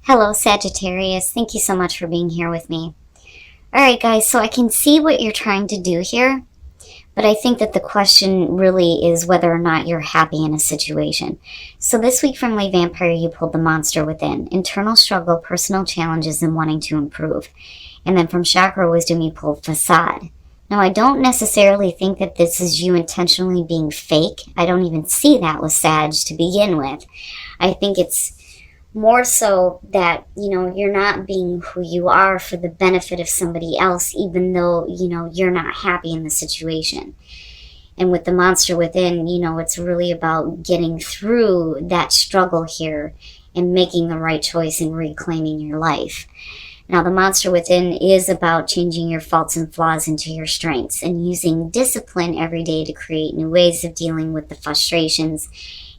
Hello, Sagittarius. Thank you so much for being here with me. All right, guys, so I can see what you're trying to do here, but I think that the question really is whether or not you're happy in a situation. So this week from Lay Vampire, you pulled the Monster Within, internal struggle, personal challenges, and wanting to improve. And then from Chakra Wisdom, you pulled Facade. Now, I don't necessarily think that this is you intentionally being fake. I don't even see that with Sag to begin with. I think it's more so that, you're not being who you are for the benefit of somebody else, even though, you're not happy in the situation. And with the Monster Within, it's really about getting through that struggle here and making the right choice and reclaiming your life. Now, the Monster Within is about changing your faults and flaws into your strengths and using discipline every day to create new ways of dealing with the frustrations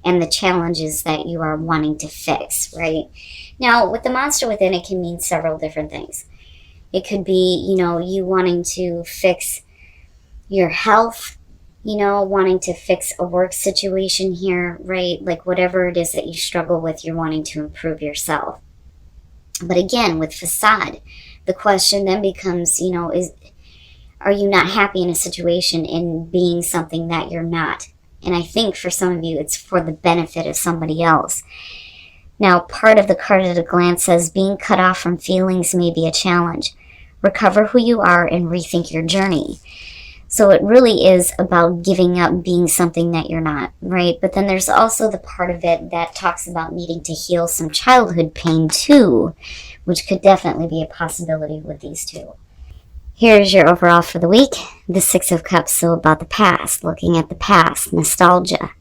and the challenges that you are wanting to fix, right? Now, with the Monster Within, it can mean several different things. It could be, you wanting to fix your health, wanting to fix a work situation here, right? Like whatever it is that you struggle with, you're wanting to improve yourself. But again, with Facade, the question then becomes, are you not happy in a situation in being something that you're not? And I think for some of you, it's for the benefit of somebody else. Now, part of the card at a glance says, being cut off from feelings may be a challenge. Recover who you are and rethink your journey. So it really is about giving up being something that you're not, right? But then there's also the part of it that talks about needing to heal some childhood pain too, which could definitely be a possibility with these two. Here's your overall for the week. The Six of Cups, so about the past, looking at the past, nostalgia,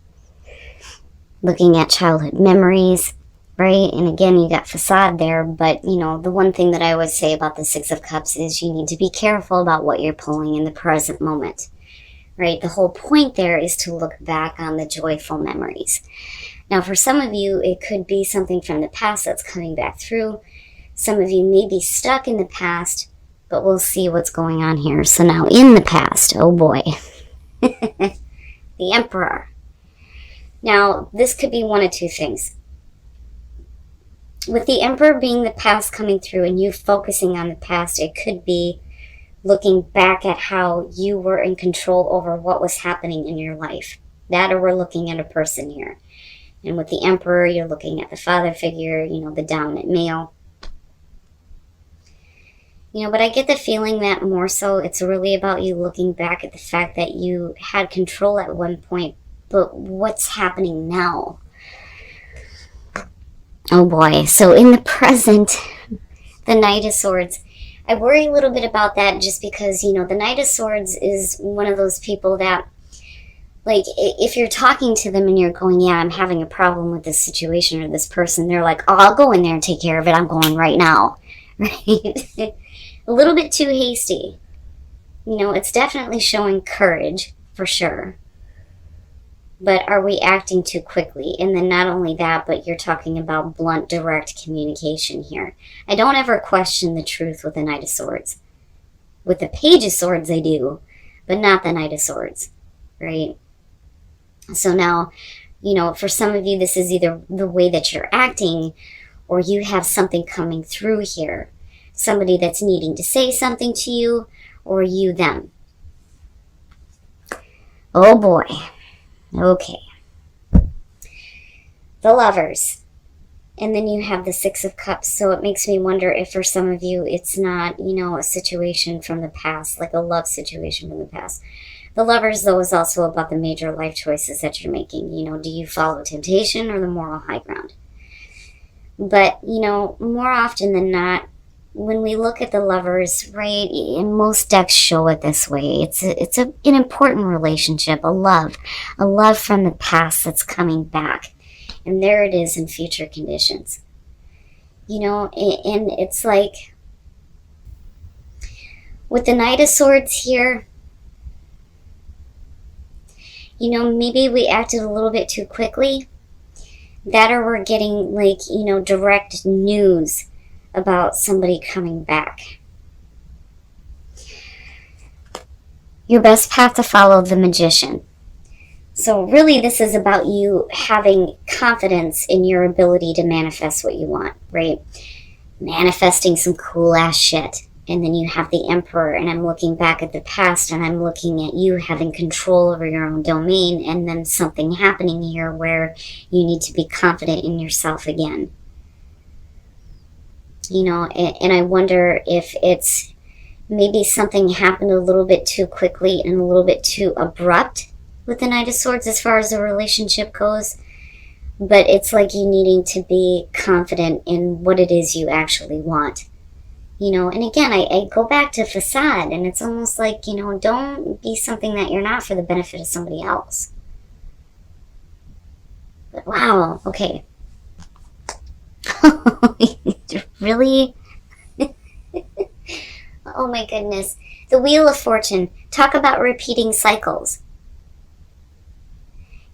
looking at childhood memories, right? And again, you got Facade there, but, the one thing that I always say about the Six of Cups is you need to be careful about what you're pulling in the present moment, right? The whole point there is to look back on the joyful memories. Now, for some of you, it could be something from the past that's coming back through. Some of you may be stuck in the past, but we'll see what's going on here. So now in the past, oh boy, the Emperor. Now, this could be one of two things. With the Emperor being the past coming through and you focusing on the past, it could be looking back at how you were in control over what was happening in your life. That, or we're looking at a person here. And with the Emperor, you're looking at the father figure, the dominant male. But I get the feeling that more so it's really about you looking back at the fact that you had control at one point, but what's happening now? Oh boy. So in the present, the Knight of Swords. I worry a little bit about that just because, the Knight of Swords is one of those people that, like, if you're talking to them and you're going, yeah, I'm having a problem with this situation or this person, they're like, oh, I'll go in there and take care of it. I'm going right now. Right? A little bit too hasty. It's definitely showing courage, for sure. But are we acting too quickly? And then not only that, but you're talking about blunt, direct communication here. I don't ever question the truth with the Knight of Swords. With the Page of Swords, I do, but not the Knight of Swords, right? So now, for some of you, this is either the way that you're acting or you have something coming through here. Somebody that's needing to say something to you, or you them. Oh boy. Okay. The Lovers. And then you have the Six of Cups. So it makes me wonder if for some of you it's not, a situation from the past, like a love situation from the past. The Lovers, though, is also about the major life choices that you're making. Do you follow temptation or the moral high ground? But, more often than not, when we look at the Lovers, right, and most decks show it this way, it's an important relationship, a love from the past that's coming back. And there it is in future conditions. And it's like, with the Knight of Swords here, maybe we acted a little bit too quickly. That, or we're getting, direct news about somebody coming back. Your best path to follow, the Magician. So really this is about you having confidence in your ability to manifest what you want, right? Manifesting some cool ass shit. And then you have the Emperor, and I'm looking back at the past, and I'm looking at you having control over your own domain, and then something happening here where you need to be confident in yourself again. You know, and I wonder if it's maybe something happened a little bit too quickly and a little bit too abrupt with the Knight of Swords as far as the relationship goes. But it's like you needing to be confident in what it is you actually want. You know, and again, I go back to facade, and it's almost like, you know, don't be something that you're not for the benefit of somebody else. But wow, okay. Really? Oh my goodness. The Wheel of Fortune. Talk about repeating cycles.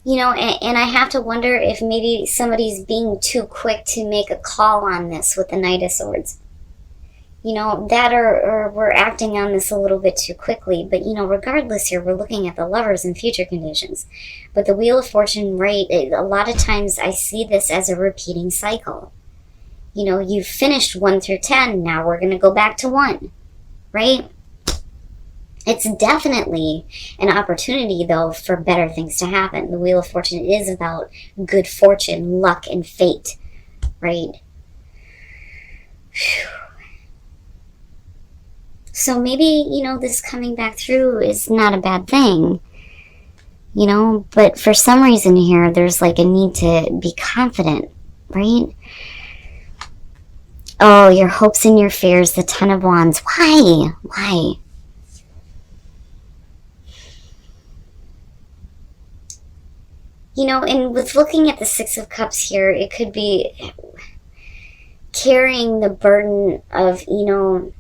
You know, and I have to wonder if maybe somebody's being too quick to make a call on this with the Knight of Swords. You know, that or we're acting on this a little bit too quickly. But, you know, regardless here, we're looking at the Lovers and future conditions. But the Wheel of Fortune, right, a lot of times I see this as a repeating cycle. You know, you've finished 1 through 10, now we're going to go back to 1, right? It's definitely an opportunity, though, for better things to happen. The Wheel of Fortune is about good fortune, luck, and fate, right? Whew. So maybe, you know, this coming back through is not a bad thing, you know, but for some reason here, there's like a need to be confident, right? Oh, your hopes and your fears, the Ten of Wands. Why? Why? You know, and with looking at the Six of Cups here, it could be carrying the burden of, you know,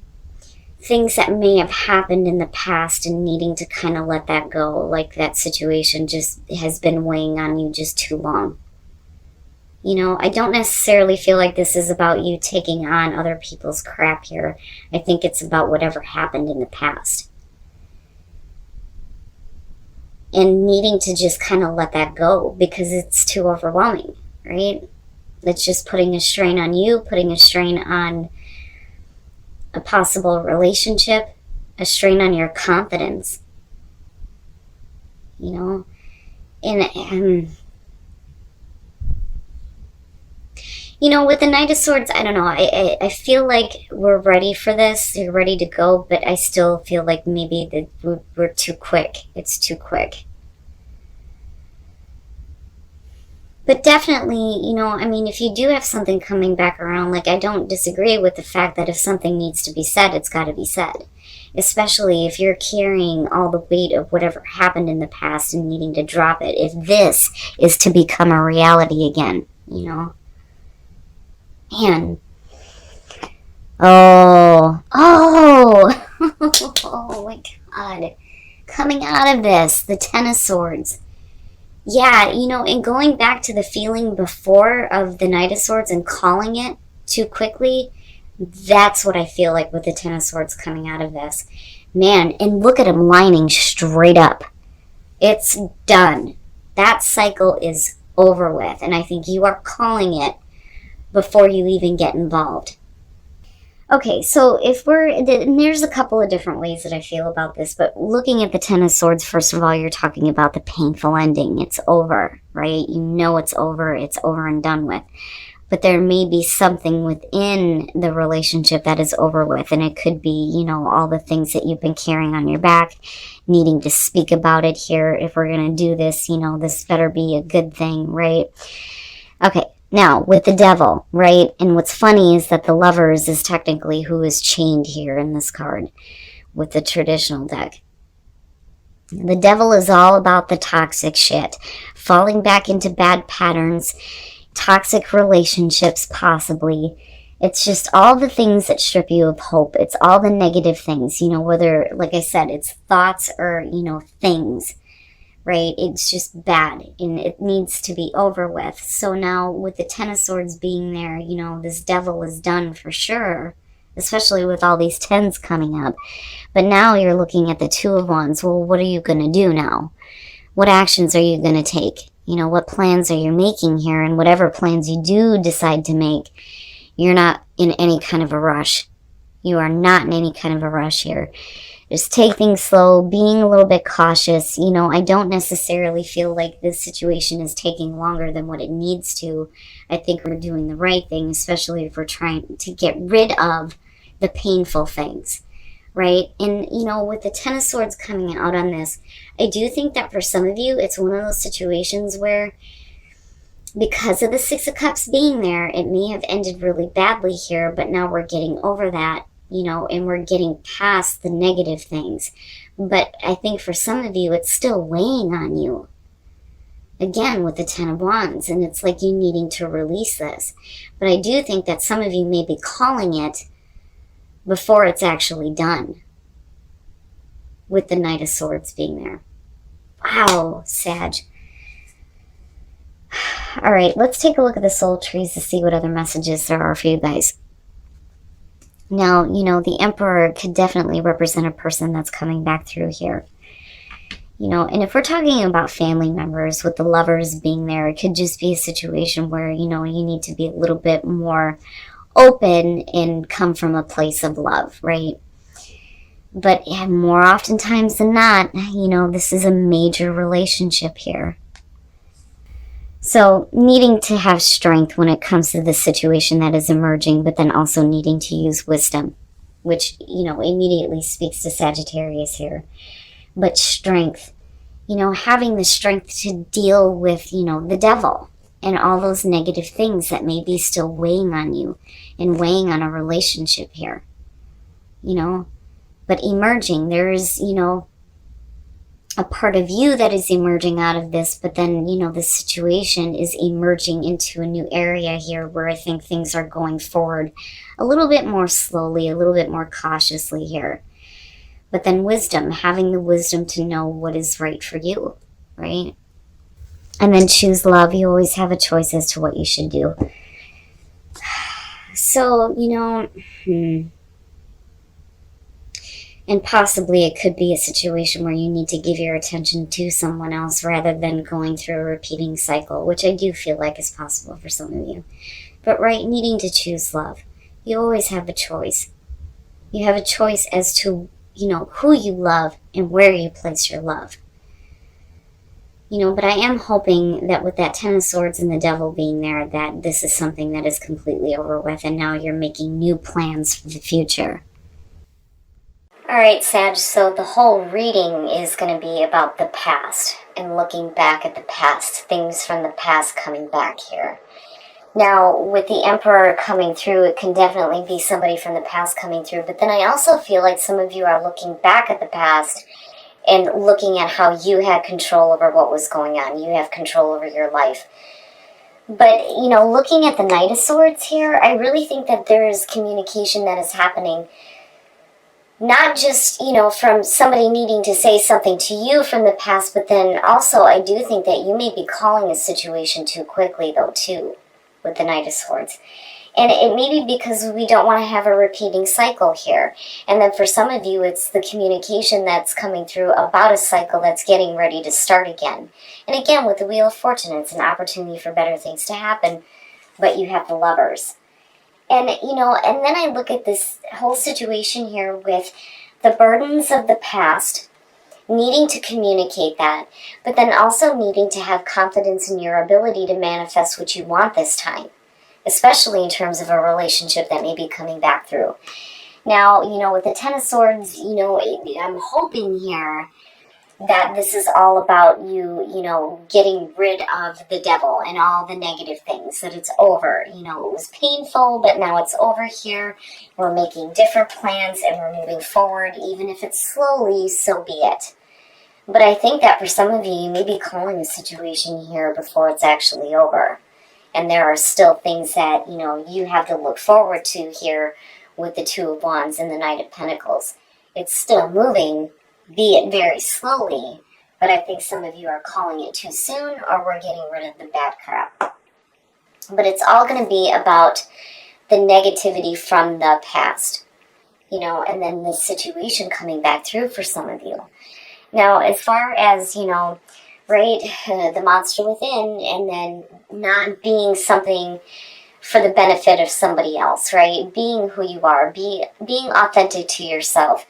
things that may have happened in the past and needing to kind of let that go. Like that situation just has been weighing on you just too long. You know, I don't necessarily feel like this is about you taking on other people's crap here. I think it's about whatever happened in the past. And needing to just kind of let that go because it's too overwhelming, right? It's just putting a strain on you, putting a strain on a possible relationship, a strain on your confidence. You know? And you know, with the Knight of Swords, I don't know. I feel like we're ready for this. You're ready to go, but I still feel like maybe that we're too quick. It's too quick. But definitely, you know, I mean, if you do have something coming back around, like I don't disagree with the fact that if something needs to be said, it's got to be said. Especially if you're carrying all the weight of whatever happened in the past and needing to drop it. If this is to become a reality again, you know. Man. Oh my God. Coming out of this, the Ten of Swords. Yeah, you know, and going back to the feeling before of the Knight of Swords and calling it too quickly, that's what I feel like with the Ten of Swords coming out of this. Man, and look at him lining straight up. It's done. That cycle is over with, and I think you are calling it before you even get involved. Okay, so if and there's a couple of different ways that I feel about this, but looking at the Ten of Swords, first of all, you're talking about the painful ending. It's over, right? You know it's over and done with. But there may be something within the relationship that is over with, and it could be, you know, all the things that you've been carrying on your back, needing to speak about it here. If we're going to do this, you know, this better be a good thing, right? Okay. Now, with the Devil, right? And what's funny is that the Lovers is technically who is chained here in this card with the traditional deck. The Devil is all about the toxic shit. Falling back into bad patterns, toxic relationships possibly. It's just all the things that strip you of hope. It's all the negative things, you know, whether, like I said, it's thoughts or, you know, things. Right? It's just bad and it needs to be over with. So now with the Ten of Swords being there, you know, this Devil is done for sure, especially with all these tens coming up. But now you're looking at the Two of Wands. Well, what are you going to do now? What actions are you going to take? You know, what plans are you making here? And whatever plans you do decide to make, you're not in any kind of a rush. You are not in any kind of a rush here. Just take things slow, being a little bit cautious. You know, I don't necessarily feel like this situation is taking longer than what it needs to. I think we're doing the right thing, especially if we're trying to get rid of the painful things, right? And, you know, with the Ten of Swords coming out on this, I do think that for some of you, it's one of those situations where because of the Six of Cups being there, it may have ended really badly here, but now we're getting over that, you know, and we're getting past the negative things. But I think for some of you, it's still weighing on you. Again, with the Ten of Wands, and it's like you needing to release this. But I do think that some of you may be calling it before it's actually done, with the Knight of Swords being there. Wow, Sag. All right, let's take a look at the soul trees to see what other messages there are for you guys. Now, you know, the Emperor could definitely represent a person that's coming back through here. You know, and if we're talking about family members with the Lovers being there, it could just be a situation where, you know, you need to be a little bit more open and come from a place of love, right? But yeah, more oftentimes than not, you know, this is a major relationship here. So needing to have strength when it comes to the situation that is emerging, but then also needing to use wisdom, which, you know, immediately speaks to Sagittarius here. But strength, you know, having the strength to deal with, you know, the devil and all those negative things that may be still weighing on you and weighing on a relationship here, you know. But emerging, there is, you know, a part of you that is emerging out of this, but then, you know, the situation is emerging into a new area here where I think things are going forward a little bit more slowly, a little bit more cautiously here. But then wisdom, having the wisdom to know what is right for you, right? And then choose love. You always have a choice as to what you should do. So, you know, and possibly it could be a situation where you need to give your attention to someone else rather than going through a repeating cycle, which I do feel like is possible for some of you. But right, needing to choose love. You always have a choice. You have a choice as to, you know, who you love and where you place your love. You know, but I am hoping that with that Ten of Swords and the Devil being there, that this is something that is completely over with and now you're making new plans for the future. Alright, Sag, so the whole reading is going to be about the past and looking back at the past, things from the past coming back here. Now, with the Emperor coming through, it can definitely be somebody from the past coming through, but then I also feel like some of you are looking back at the past and looking at how you had control over what was going on. You have control over your life. But, you know, looking at the Knight of Swords here, I really think that there is communication that is happening. Not just, you know, from somebody needing to say something to you from the past, but then also I do think that you may be calling a situation too quickly, though, too, with the Knight of Swords. And it may be because we don't want to have a repeating cycle here. And then for some of you, it's the communication that's coming through about a cycle that's getting ready to start again. And again, with the Wheel of Fortune, it's an opportunity for better things to happen, but you have the Lovers. And, you know, and then I look at this whole situation here with the burdens of the past, needing to communicate that, but then also needing to have confidence in your ability to manifest what you want this time, especially in terms of a relationship that may be coming back through. Now, you know, with the Ten of Swords, you know, I'm hoping here that this is all about you, you know, getting rid of the devil and all the negative things, that it's over. You know, it was painful, but now it's over here. We're making different plans and we're moving forward, even if it's slowly, so be it. But I think that for some of you, you may be calling a situation here before it's actually over. And there are still things that, you know, you have to look forward to here with the Two of Wands and the Knight of Pentacles. It's still moving, be it very slowly, but I think some of you are calling it too soon or we're getting rid of the bad crap. But it's all going to be about the negativity from the past, you know, and then the situation coming back through for some of you. Now, as far as, you know, right? The monster within, and then not being something for the benefit of somebody else, right? Being who you are, being authentic to yourself.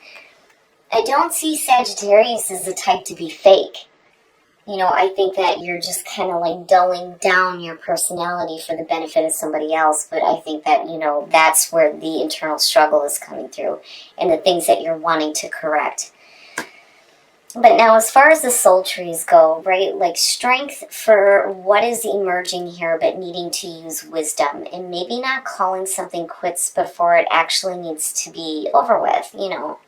I don't see Sagittarius as the type to be fake. You know, I think that you're just kind of like dulling down your personality for the benefit of somebody else, but I think that, you know, that's where the internal struggle is coming through and the things that you're wanting to correct. But now, as far as the soul trees go, right, like strength for what is emerging here, but needing to use wisdom and maybe not calling something quits before it actually needs to be over with, you know.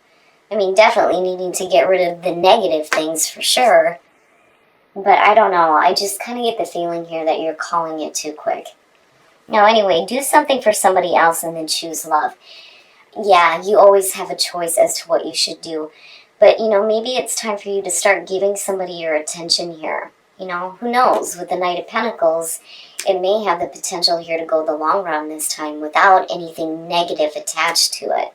I mean, definitely needing to get rid of the negative things for sure. But I don't know, I just kind of get the feeling here that you're calling it too quick. Now, anyway, do something for somebody else and then choose love. Yeah, you always have a choice as to what you should do. But, you know, maybe it's time for you to start giving somebody your attention here. You know, who knows? With the Knight of Pentacles, it may have the potential here to go the long run this time without anything negative attached to it.